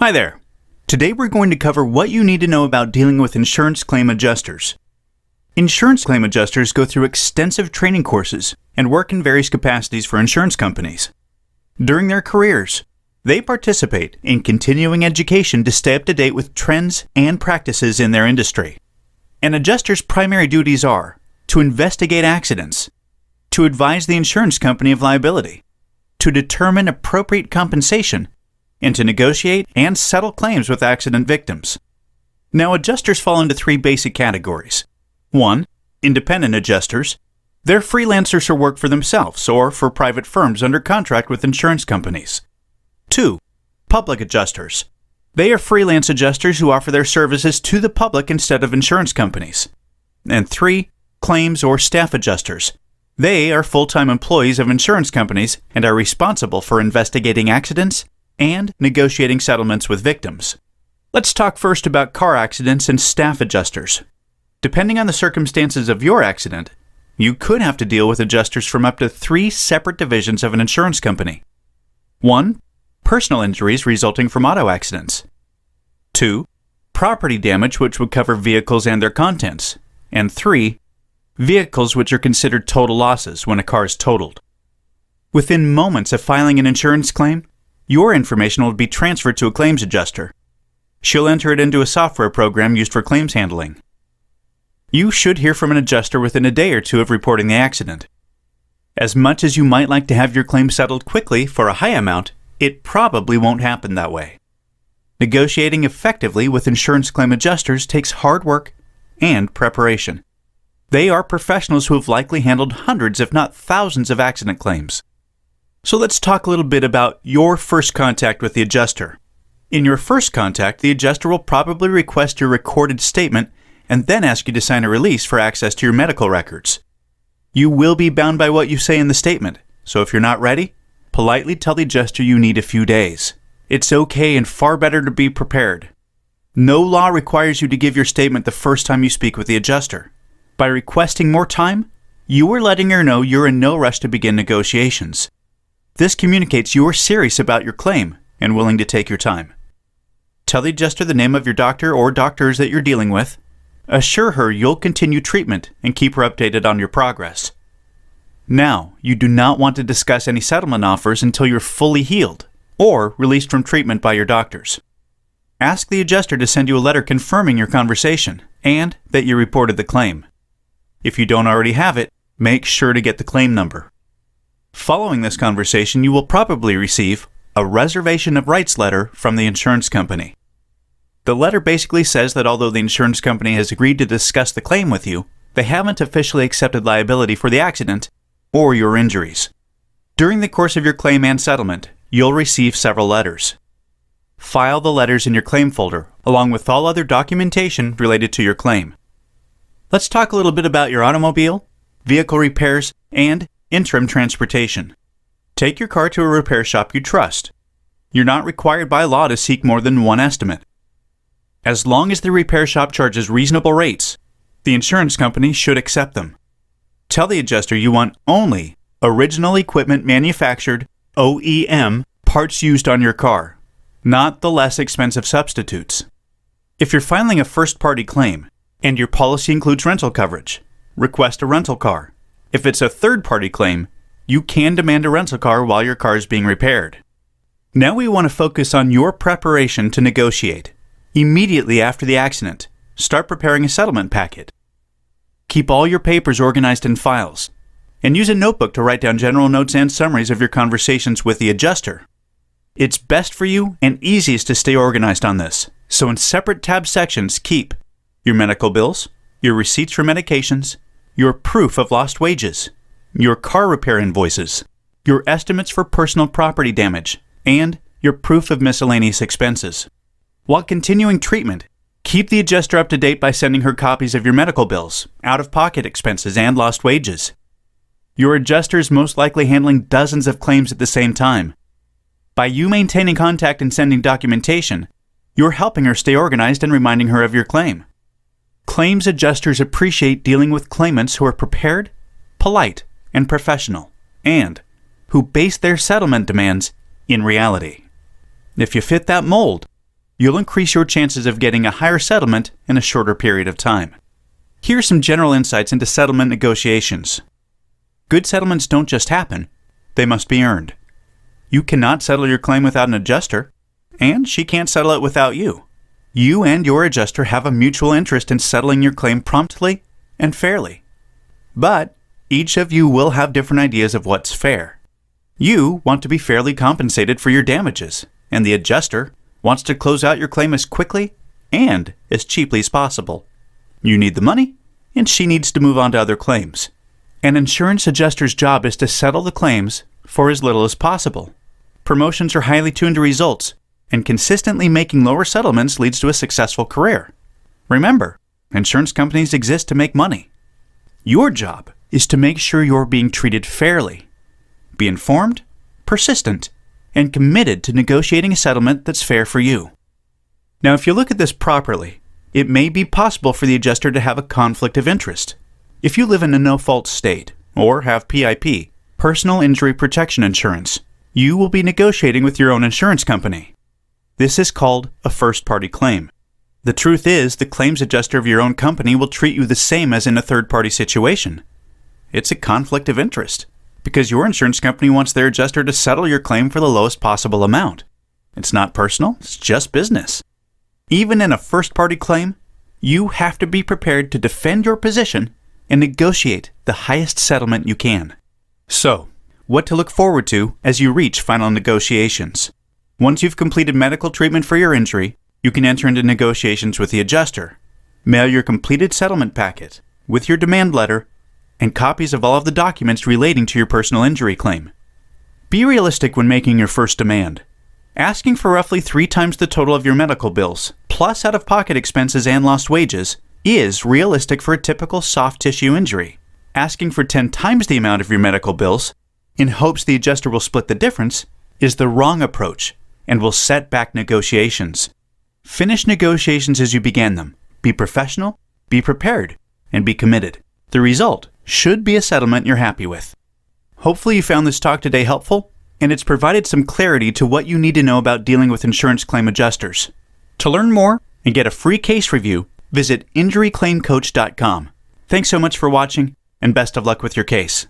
Hi there. Today we're going to cover what you need to know about dealing with insurance claim adjusters. Insurance claim adjusters go through extensive training courses and work in various capacities for insurance companies. During their careers, they participate in continuing education to stay up to date with trends and practices in their industry. An adjuster's primary duties are to investigate accidents, to advise the insurance company of liability, to determine appropriate compensation, and to negotiate and settle claims with accident victims. Now, adjusters fall into three basic categories. 1. Independent adjusters. They're freelancers who work for themselves or for private firms under contract with insurance companies. 2. Public adjusters. They are freelance adjusters who offer their services to the public instead of insurance companies. And 3. Claims or staff adjusters. They are full-time employees of insurance companies and are responsible for investigating accidents and negotiating settlements with victims. Let's talk first about car accidents and staff adjusters. Depending on the circumstances of your accident, you could have to deal with adjusters from up to 3 separate divisions of an insurance company. 1. Personal injuries resulting from auto accidents. 2. Property damage, which would cover vehicles and their contents. And 3. Vehicles which are considered total losses when a car is totaled. Within moments of filing an insurance claim, your information will be transferred to a claims adjuster. She'll enter it into a software program used for claims handling. You should hear from an adjuster within a day or two of reporting the accident. As much as you might like to have your claim settled quickly for a high amount, it probably won't happen that way. Negotiating effectively with insurance claim adjusters takes hard work and preparation. They are professionals who have likely handled hundreds if not thousands of accident claims. So let's talk a little bit about your first contact with the adjuster. In your first contact, the adjuster will probably request your recorded statement and then ask you to sign a release for access to your medical records. You will be bound by what you say in the statement, so if you're not ready, politely tell the adjuster you need a few days. It's okay and far better to be prepared. No law requires you to give your statement the first time you speak with the adjuster. By requesting more time, you are letting her know you're in no rush to begin negotiations. This communicates you are serious about your claim and willing to take your time. Tell the adjuster the name of your doctor or doctors that you're dealing with. Assure her you'll continue treatment and keep her updated on your progress. Now, you do not want to discuss any settlement offers until you're fully healed or released from treatment by your doctors. Ask the adjuster to send you a letter confirming your conversation and that you reported the claim. If you don't already have it, make sure to get the claim number. Following this conversation, you will probably receive a reservation of rights letter from the insurance company. The letter basically says that although the insurance company has agreed to discuss the claim with you, they haven't officially accepted liability for the accident or your injuries. During the course of your claim and settlement, you'll receive several letters. File the letters in your claim folder, along with all other documentation related to your claim. Let's talk a little bit about your automobile, vehicle repairs, and interim transportation. Take your car to a repair shop you trust. You're not required by law to seek more than one estimate. As long as the repair shop charges reasonable rates, the insurance company should accept them. Tell the adjuster you want only original equipment manufactured OEM parts used on your car, not the less expensive substitutes. If you're filing a first-party claim and your policy includes rental coverage, request a rental car. If it's a third-party claim, you can demand a rental car while your car is being repaired. Now we want to focus on your preparation to negotiate. Immediately after the accident, start preparing a settlement packet. Keep all your papers organized in files, and use a notebook to write down general notes and summaries of your conversations with the adjuster. It's best for you and easiest to stay organized on this, so in separate tab sections keep your medical bills, your receipts for medications, your proof of lost wages, your car repair invoices, your estimates for personal property damage, and your proof of miscellaneous expenses. While continuing treatment, keep the adjuster up to date by sending her copies of your medical bills, out-of-pocket expenses, and lost wages. Your adjuster is most likely handling dozens of claims at the same time. By you maintaining contact and sending documentation, you're helping her stay organized and reminding her of your claim. Claims adjusters appreciate dealing with claimants who are prepared, polite, and professional, and who base their settlement demands in reality. If you fit that mold, you'll increase your chances of getting a higher settlement in a shorter period of time. Here are some general insights into settlement negotiations. Good settlements don't just happen, they must be earned. You cannot settle your claim without an adjuster, and she can't settle it without you. You and your adjuster have a mutual interest in settling your claim promptly and fairly. But each of you will have different ideas of what's fair. You want to be fairly compensated for your damages, and the adjuster wants to close out your claim as quickly and as cheaply as possible. You need the money, and she needs to move on to other claims. An insurance adjuster's job is to settle the claims for as little as possible. Promotions are highly tuned to results, and consistently making lower settlements leads to a successful career. Remember, insurance companies exist to make money. Your job is to make sure you're being treated fairly. Be informed, persistent, and committed to negotiating a settlement that's fair for you. Now, if you look at this properly, it may be possible for the adjuster to have a conflict of interest. If you live in a no-fault state, or have PIP, personal injury protection insurance, you will be negotiating with your own insurance company. This is called a first-party claim. The truth is, the claims adjuster of your own company will treat you the same as in a third-party situation. It's a conflict of interest, because your insurance company wants their adjuster to settle your claim for the lowest possible amount. It's not personal, it's just business. Even in a first-party claim, you have to be prepared to defend your position and negotiate the highest settlement you can. So, what to look forward to as you reach final negotiations. Once you've completed medical treatment for your injury, you can enter into negotiations with the adjuster. Mail your completed settlement packet with your demand letter and copies of all of the documents relating to your personal injury claim. Be realistic when making your first demand. Asking for roughly 3 times the total of your medical bills, plus out-of-pocket expenses and lost wages, is realistic for a typical soft tissue injury. Asking for 10 times the amount of your medical bills, in hopes the adjuster will split the difference, is the wrong approach and will set back negotiations. Finish negotiations as you began them. Be professional, be prepared, and be committed. The result should be a settlement you're happy with. Hopefully you found this talk today helpful, and it's provided some clarity to what you need to know about dealing with insurance claim adjusters. To learn more and get a free case review, visit injuryclaimcoach.com. Thanks so much for watching, and best of luck with your case.